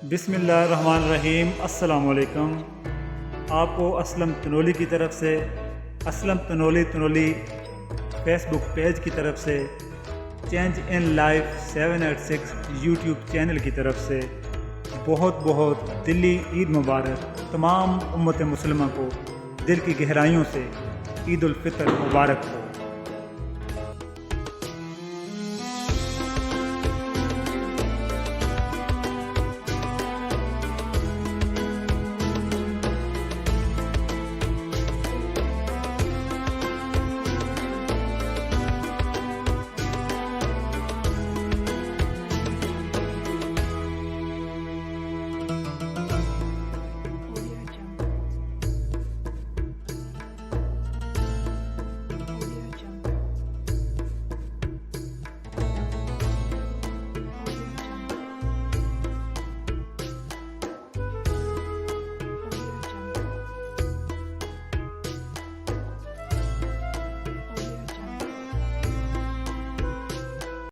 बिस्मिल्लाहिर्रहमानिर्रहीम। अस्सलामुअलैकुम। आपको असलम तनोली की तरफ से, असलम तनोली फेसबुक पेज की तरफ से, change in life 786 YouTube channel की तरफ से बहुत बहुत दिली ईद मुबारक। तमाम उम्मत मुसलमान को दिल की गहराइयों से ईद उल फितर मुबारक हो।